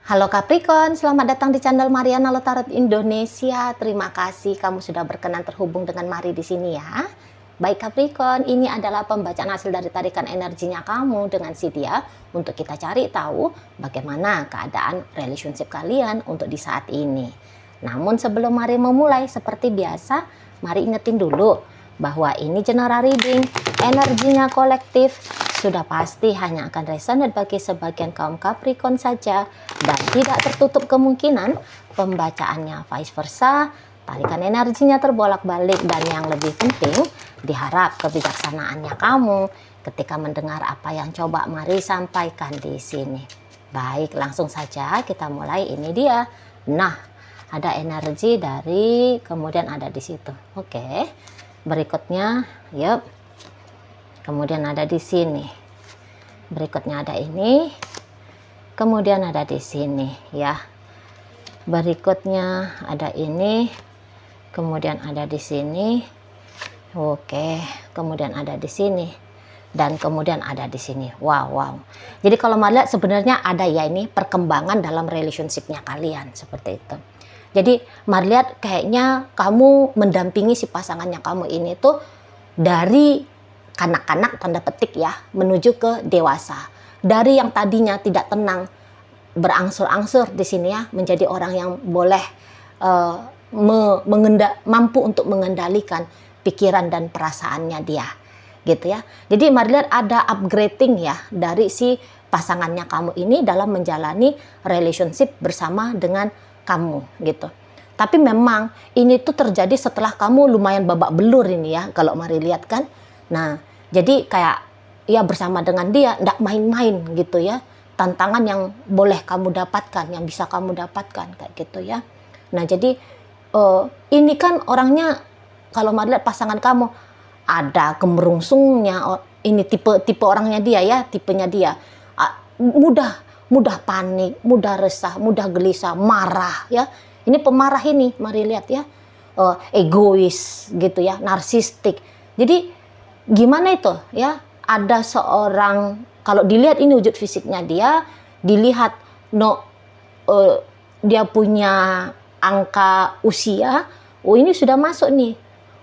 Halo Capricorn, selamat datang di channel Mariana Lotarot Indonesia. Terima kasih kamu sudah berkenan terhubung dengan Mari di sini ya. Baik Capricorn, ini adalah pembacaan hasil dari tarikan energinya kamu dengan si dia untuk kita cari tahu bagaimana keadaan relationship kalian untuk di saat ini. Namun sebelum Mari memulai, seperti biasa, Mari ingetin dulu bahwa ini general reading, energinya kolektif, sudah pasti hanya akan resonate bagi sebagian kaum Capricorn saja dan tidak tertutup kemungkinan pembacaannya vice versa, tarikan energinya terbolak-balik, dan yang lebih penting diharap kebijaksanaannya kamu ketika mendengar apa yang coba Mari sampaikan di sini. Baik, langsung saja kita mulai. Ini dia. Nah, ada energi dari kemudian ada di situ. Oke. Berikutnya, yuk. Kemudian ada di sini. Berikutnya ada ini. Kemudian ada di sini ya. Berikutnya ada ini. Kemudian ada di sini. Oke, kemudian ada di sini. Dan kemudian ada di sini. Wow. Jadi kalau mau lihat sebenarnya ada ya ini perkembangan dalam relationship-nya kalian seperti itu. Jadi mari lihat kayaknya kamu mendampingi si pasangannya kamu ini tuh dari kanak-kanak tanda petik ya menuju ke dewasa. Dari yang tadinya tidak tenang berangsur-angsur di sini ya menjadi orang yang boleh mampu untuk mengendalikan pikiran dan perasaannya dia gitu ya. Jadi mari lihat ada upgrading ya dari si pasangannya kamu ini dalam menjalani relationship bersama dengan kamu gitu. Tapi memang ini tuh terjadi setelah kamu lumayan babak belur ini ya kalau mari lihat kan. Nah, jadi kayak ya bersama dengan dia nggak main-main gitu ya. Tantangan yang boleh kamu dapatkan, yang bisa kamu dapatkan kayak gitu ya. Nah, jadi ini kan orangnya kalau mari lihat pasangan kamu ada gemerungsungnya. Ini tipe orangnya dia ya, tipenya dia. Mudah panik, mudah resah, mudah gelisah, marah ya. Ini pemarah ini, mari lihat ya. Egois gitu ya, narsistik. Jadi gimana itu ya, ada seorang, kalau dilihat ini wujud fisiknya dia, dilihat dia punya angka usia, ini sudah masuk nih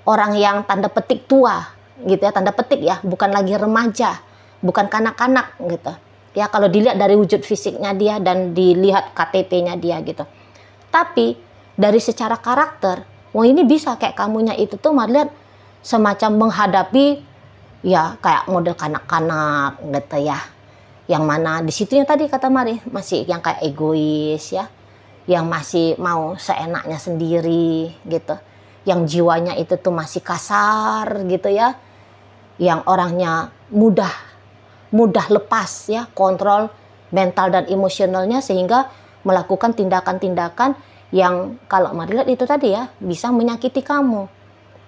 orang yang tanda petik tua gitu ya, tanda petik ya, bukan lagi remaja, bukan kanak-kanak gitu ya, kalau dilihat dari wujud fisiknya dia dan dilihat KTP-nya dia gitu. Tapi dari secara karakter, ini bisa kayak kamunya itu tuh mari lihat semacam menghadapi ya kayak model kanak-kanak gitu ya. Yang mana di situnya tadi kata Mari masih yang kayak egois ya. Yang masih mau seenaknya sendiri gitu. Yang jiwanya itu tuh masih kasar gitu ya. Yang orangnya mudah lepas ya, kontrol mental dan emosionalnya sehingga melakukan tindakan-tindakan yang kalau Mari lihat itu tadi ya bisa menyakiti kamu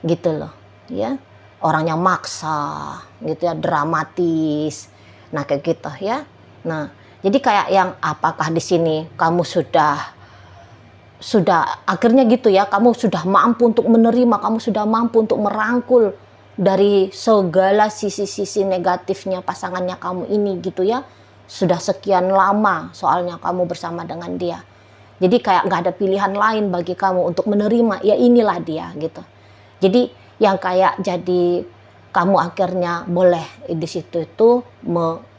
gitu loh ya. Orangnya maksa gitu ya, dramatis. Nah kayak gitu ya. Nah jadi kayak yang apakah di sini kamu sudah akhirnya gitu ya, kamu sudah mampu untuk menerima, kamu sudah mampu untuk merangkul dari segala sisi-sisi negatifnya pasangannya kamu ini gitu ya. Sudah sekian lama soalnya kamu bersama dengan dia. Jadi kayak nggak ada pilihan lain bagi kamu untuk menerima, ya inilah dia gitu. Jadi yang kayak jadi kamu akhirnya boleh di situ itu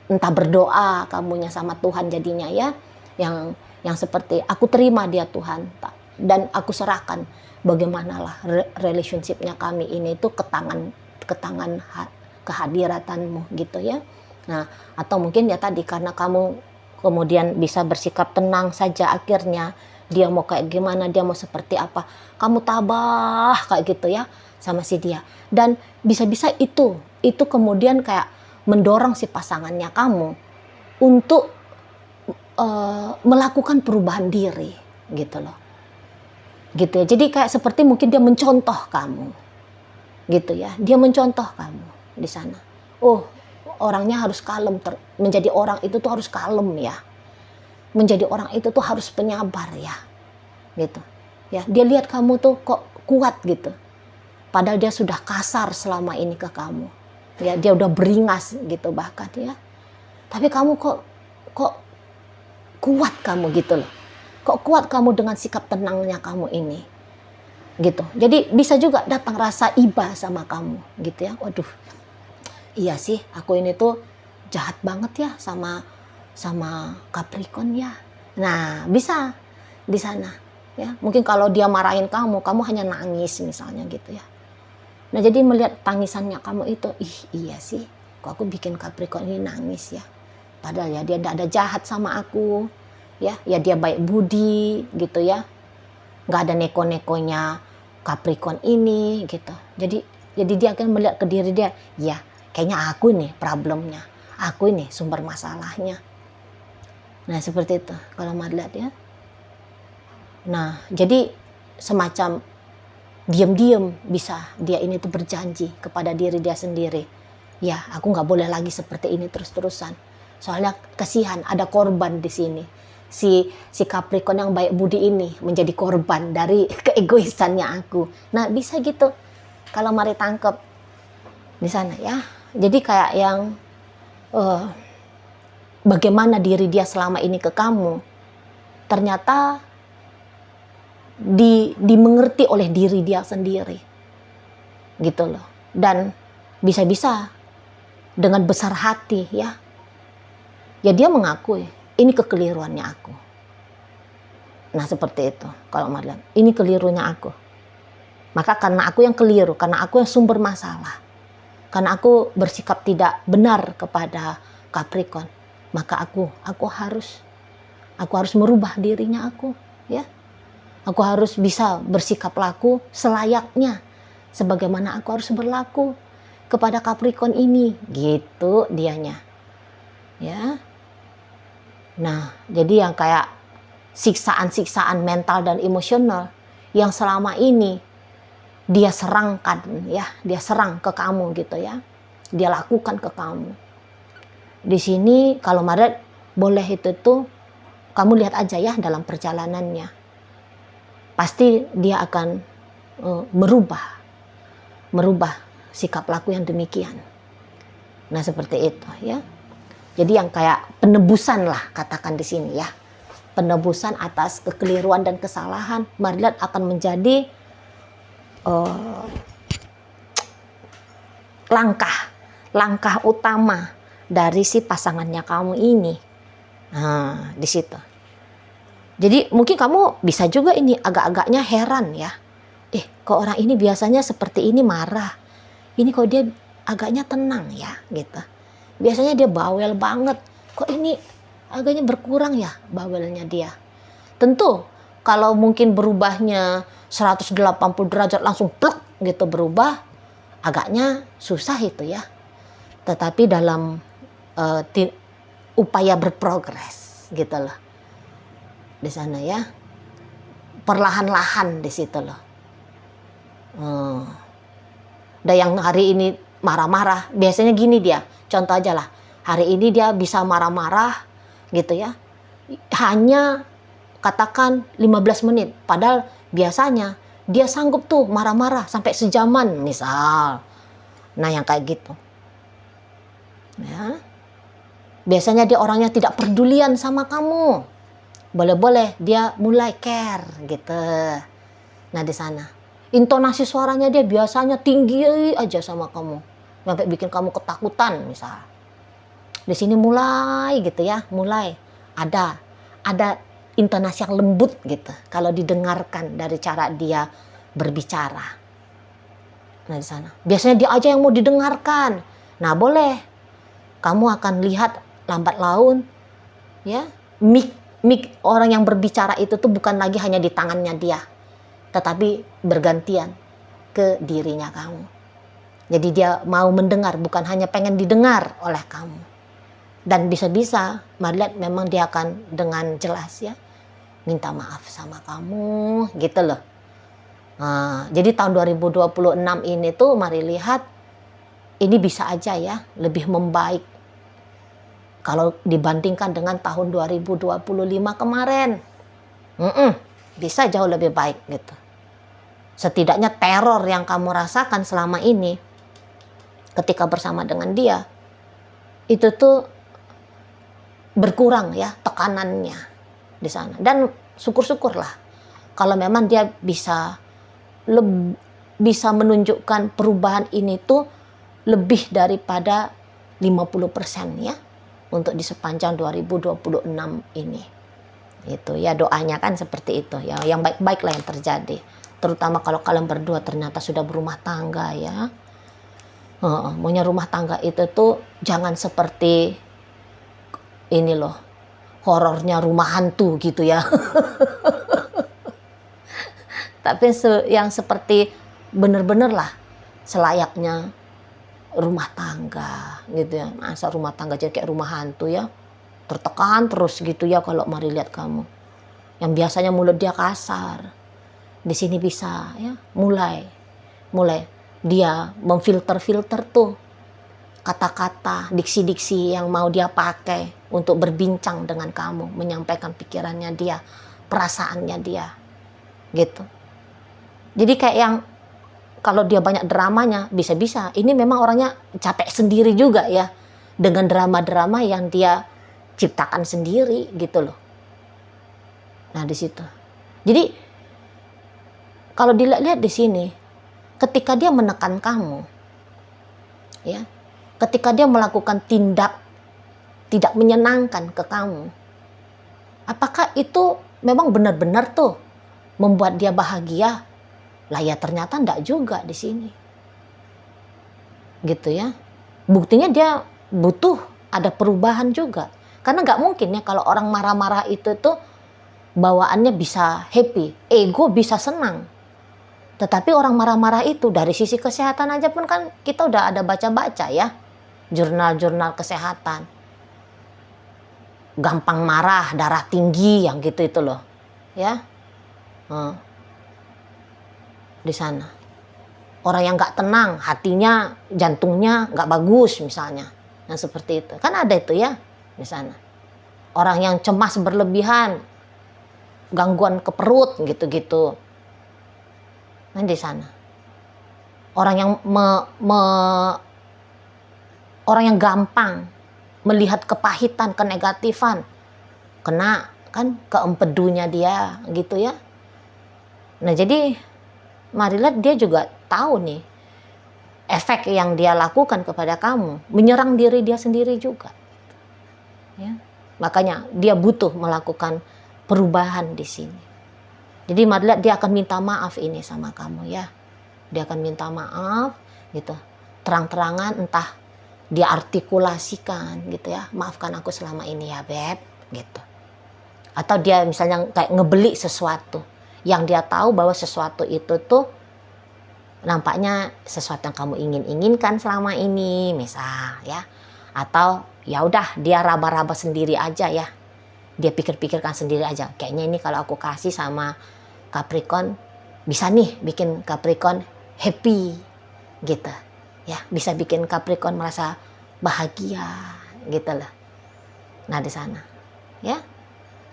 entah berdoa kamunya sama Tuhan jadinya ya, yang seperti aku terima dia Tuhan dan aku serahkan bagaimanalah relationshipnya kami ini itu ke tangan kehadiratanmu gitu ya. Nah atau mungkin ya tadi karena kamu kemudian bisa bersikap tenang saja, akhirnya dia mau kayak gimana, dia mau seperti apa, kamu tabah kayak gitu ya sama si dia. Dan bisa-bisa itu kemudian kayak mendorong si pasangannya kamu untuk melakukan perubahan diri gitu loh. Gitu ya. Jadi kayak seperti mungkin dia mencontoh kamu. Gitu ya. Dia mencontoh kamu di sana. Oh, orangnya harus kalem, menjadi orang itu tuh harus kalem ya. Menjadi orang itu tuh harus penyabar ya. Gitu. Ya, dia lihat kamu tuh kok kuat gitu. Padahal dia sudah kasar selama ini ke kamu. Ya, dia udah beringas gitu bahkan ya. Tapi kamu kok kuat kamu gitu loh. Kok kuat kamu dengan sikap tenangnya kamu ini. Gitu. Jadi bisa juga datang rasa iba sama kamu gitu ya. Waduh. Iya sih, aku ini tuh jahat banget ya sama Capricorn ya. Nah, bisa di sana ya. Mungkin kalau dia marahin kamu, kamu hanya nangis misalnya gitu ya. Nah, jadi melihat tangisannya kamu itu, ih iya sih, kok aku bikin Capricorn ini nangis ya. Padahal ya dia tidak ada jahat sama aku, ya dia baik budi gitu ya. Nggak ada neko-nekonya Capricorn ini gitu. Jadi dia akan melihat ke diri dia, ya kayaknya aku nih problemnya, aku ini sumber masalahnya. Nah seperti itu kalau mau lihat ya. Nah jadi semacam diam-diam bisa dia ini tuh berjanji kepada diri dia sendiri, ya aku nggak boleh lagi seperti ini terus-terusan. Soalnya kasihan ada korban di sini. Si Capricorn yang baik budi ini menjadi korban dari keegoisannya aku. Nah bisa gitu kalau mari tangkep di sana ya. Jadi kayak yang bagaimana diri dia selama ini ke kamu ternyata dimengerti oleh diri dia sendiri gitu loh. Dan bisa-bisa dengan besar hati ya dia mengakui ini kekeliruannya aku. Nah seperti itu kalau Marlian, ini kelirunya aku. Maka karena aku yang keliru, karena aku yang sumber masalah, karena aku bersikap tidak benar kepada Capricorn, maka aku harus merubah dirinya aku ya. Aku harus bisa bersikap laku selayaknya sebagaimana aku harus berlaku kepada Capricorn ini, gitu dianya. Ya. Nah, jadi yang kayak siksaan-siksaan mental dan emosional yang selama ini dia serangkan ya, dia serang ke kamu gitu ya. Dia lakukan ke kamu. Di sini kalau Maret boleh itu tuh kamu lihat aja ya dalam perjalanannya. Pasti dia akan merubah sikap laku yang demikian. Nah seperti itu ya. Jadi yang kayak penebusan lah katakan di sini ya. Penebusan atas kekeliruan dan kesalahan Marliat akan menjadi langkah utama dari si pasangannya kamu ini. Nah di situ. Jadi mungkin kamu bisa juga ini agak-agaknya heran ya. Kok orang ini biasanya seperti ini marah. Ini kok dia agaknya tenang ya gitu. Biasanya dia bawel banget. Kok ini agaknya berkurang ya bawelnya dia. Tentu kalau mungkin berubahnya 180 derajat langsung plek gitu berubah. Agaknya susah itu ya. Tetapi dalam upaya berprogres gitu loh. Di sana ya, perlahan-lahan di situ loh. Dan yang hari ini marah-marah, biasanya gini dia, contoh aja lah, hari ini dia bisa marah-marah gitu ya, hanya katakan 15 menit, padahal biasanya dia sanggup tuh marah-marah sampai sejaman misal. Nah yang kayak gitu, ya, biasanya dia orangnya tidak pedulian sama kamu. Boleh-boleh dia mulai care gitu. Nah di sana intonasi suaranya dia biasanya tinggi aja sama kamu, sampai bikin kamu ketakutan misal. Di sini mulai gitu ya, mulai ada intonasi yang lembut gitu kalau didengarkan dari cara dia berbicara. Nah di sana biasanya dia aja yang mau didengarkan. Nah boleh kamu akan lihat lambat laun ya, mic orang yang berbicara itu tuh bukan lagi hanya di tangannya dia, tetapi bergantian ke dirinya kamu. Jadi dia mau mendengar, bukan hanya pengen didengar oleh kamu. Dan bisa-bisa Marliat memang dia akan dengan jelas ya minta maaf sama kamu gitu loh. Nah, jadi tahun 2026 ini tuh mari lihat ini bisa aja ya lebih membaik kalau dibandingkan dengan tahun 2025 kemarin. Bisa jauh lebih baik gitu. Setidaknya teror yang kamu rasakan selama ini ketika bersama dengan dia itu tuh berkurang ya tekanannya di sana. Dan syukur-syukurlah kalau memang dia bisa menunjukkan perubahan ini tuh lebih daripada 50% ya untuk di sepanjang 2026 ini. Itu ya, doanya kan seperti itu ya, yang baik-baik lah yang terjadi. Terutama kalau kalian berdua ternyata sudah berumah tangga ya. Maunya rumah tangga itu tuh jangan seperti ini loh, horornya Rumah Hantu gitu ya. Tapi yang seperti bener-bener lah selayaknya rumah tangga gitu ya. Masa rumah tangga jadi kayak rumah hantu ya, tertekan terus gitu ya. Kalau Mari lihat kamu yang biasanya mulut dia kasar, di sini bisa ya mulai dia memfilter tuh kata-kata, diksi-diksi yang mau dia pakai untuk berbincang dengan kamu, menyampaikan pikirannya dia, perasaannya dia gitu. Jadi kayak yang kalau dia banyak dramanya, bisa-bisa ini memang orangnya capek sendiri juga ya dengan drama-drama yang dia ciptakan sendiri gitu loh. Nah di situ. Jadi kalau dilihat di sini, ketika dia menekan kamu, ya, ketika dia melakukan tindak tidak menyenangkan ke kamu, apakah itu memang benar-benar tuh membuat dia bahagia? Lah ya ternyata enggak juga di sini. Gitu ya. Buktinya dia butuh ada perubahan juga. Karena nggak mungkin ya kalau orang marah-marah itu tuh bawaannya bisa happy, ego bisa senang. Tetapi orang marah-marah itu dari sisi kesehatan aja pun kan kita udah ada baca-baca ya. Jurnal-jurnal kesehatan. Gampang marah, darah tinggi yang gitu itu loh. Ya. Di sana orang yang nggak tenang, hatinya, jantungnya nggak bagus misalnya, yang seperti itu kan ada itu ya di sana. Orang yang cemas berlebihan, gangguan ke perut gitu-gitu, nah di sana. Orang yang orang yang gampang melihat kepahitan, kenegatifan, kena kan ke empedunya dia gitu ya. Nah jadi Mari lihat dia juga tahu nih efek yang dia lakukan kepada kamu, menyerang diri dia sendiri juga. Ya. Makanya dia butuh melakukan perubahan di sini. Jadi Mari lihat dia akan minta maaf ini sama kamu ya. Dia akan minta maaf gitu. Terang-terangan entah dia artikulasikan gitu ya. Maafkan aku selama ini ya Beb gitu. Atau dia misalnya kayak ngebeli sesuatu yang dia tahu bahwa sesuatu itu tuh nampaknya sesuatu yang kamu inginkan selama ini misal ya. Atau ya udah dia raba-raba sendiri aja ya. Dia pikir-pikirkan sendiri aja. Kayaknya ini kalau aku kasih sama Capricorn bisa nih bikin Capricorn happy gitu. Ya, bisa bikin Capricorn merasa bahagia gitu loh. Nah, di sana. Ya.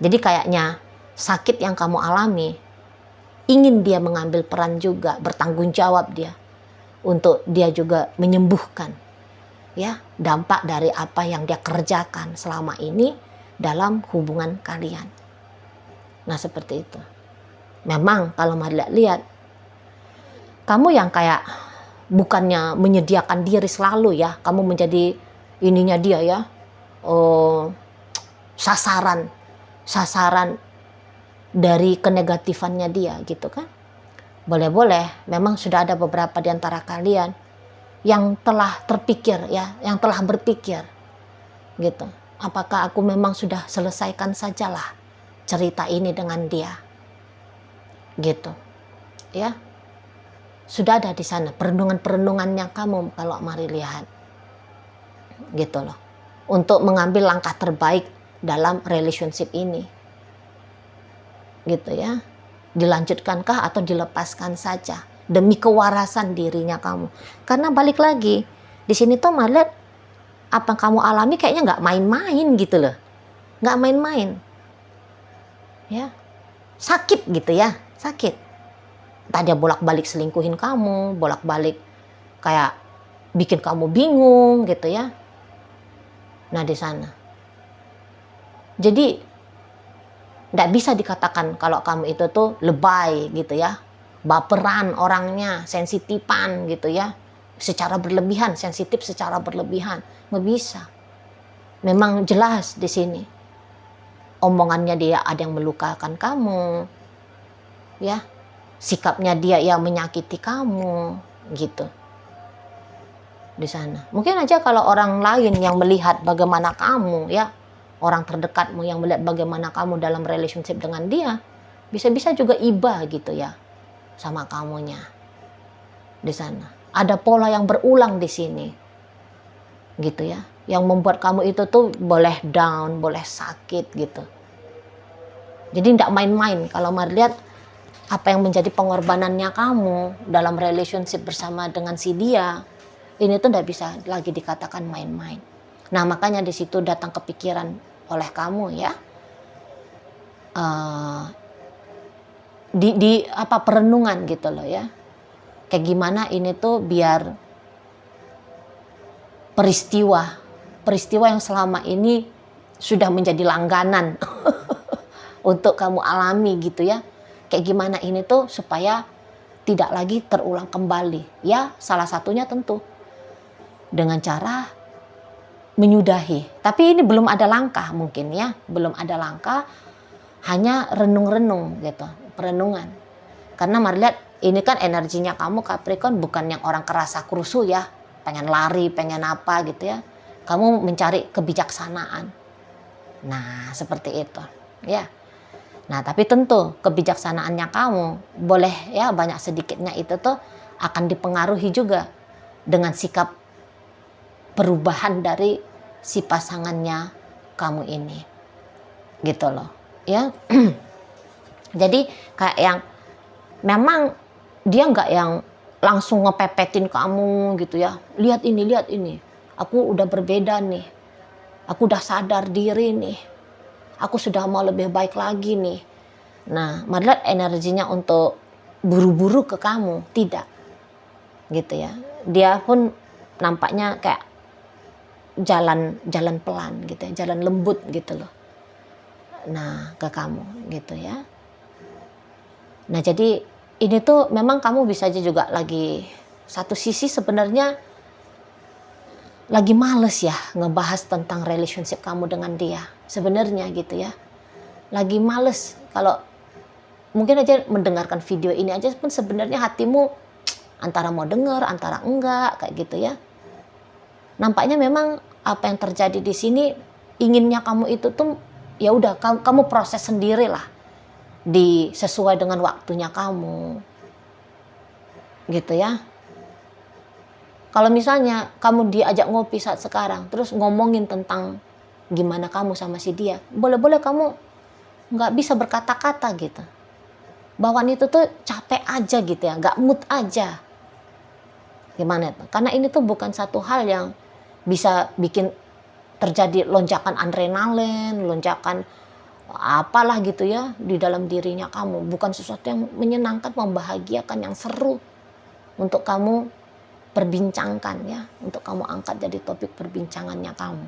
Jadi kayaknya sakit yang kamu alami ingin dia mengambil peran juga, bertanggung jawab dia untuk dia juga menyembuhkan ya dampak dari apa yang dia kerjakan selama ini dalam hubungan kalian. Nah seperti itu. Memang kalau Mari lihat kamu yang kayak bukannya menyediakan diri selalu ya, kamu menjadi ininya dia ya, sasaran dari kenegatifannya dia gitu kan. Boleh-boleh memang sudah ada beberapa di antara kalian yang telah terpikir ya, yang telah berpikir gitu. Apakah aku memang sudah selesaikan sajalah cerita ini dengan dia? Gitu. Ya. Sudah ada di sana perenungan-perenungannya kamu kalau Mari lihat. Gitu loh. Untuk mengambil langkah terbaik dalam relationship ini. Gitu ya, dilanjutkankah atau dilepaskan saja demi kewarasan dirinya kamu. Karena balik lagi di sini tuh Mari lihat apa kamu alami kayaknya nggak main-main gitu loh, nggak main-main ya, sakit gitu ya, sakit. Entah dia bolak-balik selingkuhin kamu, bolak-balik kayak bikin kamu bingung gitu ya. Nah di sana jadi Nggak bisa dikatakan kalau kamu itu tuh lebay gitu ya, baperan orangnya, sensitifan gitu ya, secara berlebihan, sensitif secara berlebihan. Nggak bisa. Memang jelas di sini omongannya dia ada yang melukakan kamu, ya, sikapnya dia yang menyakiti kamu gitu di sana. Mungkin aja kalau orang lain yang melihat bagaimana kamu, ya, orang terdekatmu yang melihat bagaimana kamu dalam relationship dengan dia, bisa-bisa juga iba gitu ya sama kamunya di sana. Ada pola yang berulang di sini gitu ya, yang membuat kamu itu tuh boleh down, boleh sakit gitu. Jadi tidak main-main kalau melihat apa yang menjadi pengorbanannya kamu dalam relationship bersama dengan si dia, ini tuh tidak bisa lagi dikatakan main-main. Nah, makanya di situ datang kepikiran oleh kamu ya, di apa perenungan gitu loh ya, kayak gimana ini tuh biar peristiwa yang selama ini sudah menjadi langganan untuk kamu alami gitu ya, kayak gimana ini tuh supaya tidak lagi terulang kembali ya. Salah satunya tentu dengan cara menyudahi. Tapi ini belum ada langkah mungkin ya, belum ada langkah, hanya renung-renung gitu, perenungan. Karena mari lihat, ini kan energinya kamu Capricorn bukan yang orang kerasa kerusuh ya, pengen lari, pengen apa gitu ya. Kamu mencari kebijaksanaan. Nah, seperti itu ya. Nah, tapi tentu kebijaksanaannya kamu boleh ya, banyak sedikitnya itu tuh akan dipengaruhi juga dengan sikap perubahan dari si pasangannya kamu ini. Gitu loh, ya. Jadi kayak yang memang dia nggak yang langsung ngepepetin kamu gitu ya. Lihat ini. Aku udah berbeda nih. Aku udah sadar diri nih. Aku sudah mau lebih baik lagi nih. Nah, Madlat energinya untuk buru-buru ke kamu, tidak. Gitu ya. Dia pun nampaknya kayak jalan pelan gitu ya, jalan lembut gitu loh. Nah, ke kamu gitu ya. Nah, jadi ini tuh memang kamu bisa aja juga lagi satu sisi sebenarnya lagi males ya ngebahas tentang relationship kamu dengan dia sebenarnya gitu ya. Lagi males, kalau mungkin aja mendengarkan video ini aja pun sebenarnya hatimu antara mau dengar, antara enggak kayak gitu ya. Nampaknya memang apa yang terjadi di sini, inginnya kamu itu tuh ya udah kamu proses sendirilah, sesuai dengan waktunya kamu gitu ya. Kalau misalnya kamu diajak ngopi saat sekarang, terus ngomongin tentang gimana kamu sama si dia, boleh-boleh kamu nggak bisa berkata-kata gitu. Bawaan itu tuh capek aja gitu ya, nggak mood aja. Gimana itu? Karena ini tuh bukan satu hal yang bisa bikin terjadi lonjakan adrenalin, lonjakan apalah gitu ya di dalam dirinya kamu. Bukan sesuatu yang menyenangkan, membahagiakan, yang seru untuk kamu perbincangkan ya, untuk kamu angkat jadi topik perbincangannya kamu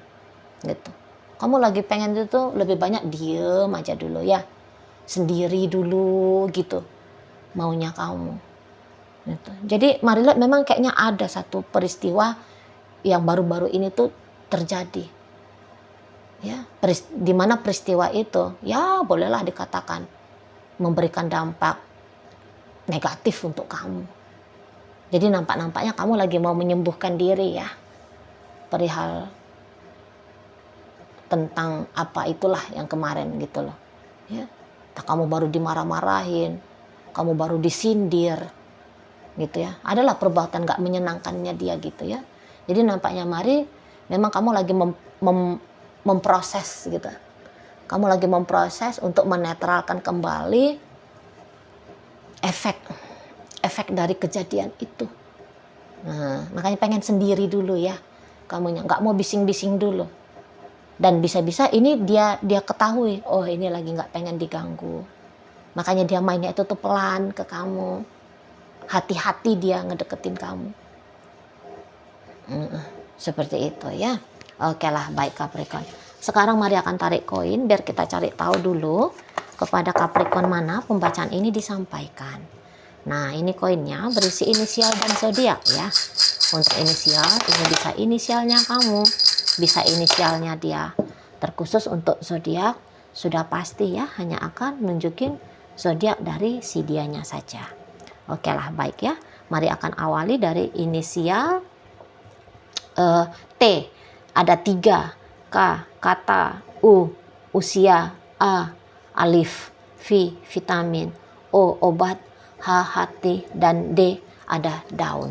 gitu. Kamu lagi pengen itu lebih banyak diem aja dulu ya, sendiri dulu gitu maunya kamu gitu. Jadi mari lihat, memang kayaknya ada satu peristiwa yang baru-baru ini tuh terjadi ya, di mana peristiwa itu ya bolehlah dikatakan memberikan dampak negatif untuk kamu. Jadi nampaknya kamu lagi mau menyembuhkan diri ya, perihal tentang apa itulah yang kemarin gitu loh ya. Kamu baru dimarah-marahin, kamu baru disindir gitu ya, adalah perbuatan gak menyenangkannya dia gitu ya. Jadi nampaknya mari memang kamu lagi memproses gitu, kamu lagi memproses untuk menetralkan kembali efek dari kejadian itu. Nah, makanya pengen sendiri dulu ya kamunya, nggak mau bising-bising dulu. Dan bisa-bisa ini dia ketahui, oh ini lagi nggak pengen diganggu. Makanya dia mainnya itu tuh pelan ke kamu, hati-hati dia ngedeketin kamu. Seperti itu ya. Oke lah, baik Capricorn. Sekarang mari akan tarik koin biar kita cari tahu dulu kepada Capricorn mana pembacaan ini disampaikan. Nah, ini koinnya berisi inisial dan zodiak ya. Untuk inisial, ini bisa inisialnya kamu, bisa inisialnya dia. Terkhusus untuk zodiak, sudah pasti ya, hanya akan nunjukin zodiak dari si dianya saja. Oke lah, baik ya. Mari akan awali dari inisial T. Ada 3, K, kata, U, usia, A, alif, V, vitamin, O, obat, H, hati, dan D, ada daun.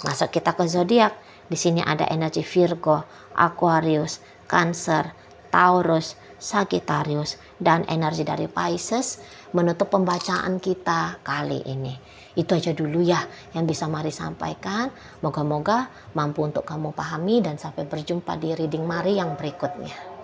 Masuk kita ke zodiak. Di sini ada energi Virgo, Aquarius, Cancer, Taurus, Sagittarius, dan energi dari Pisces menutup pembacaan kita kali ini. Itu aja dulu ya yang bisa Mari sampaikan. Moga-moga mampu untuk kamu pahami dan sampai berjumpa di reading Mari yang berikutnya.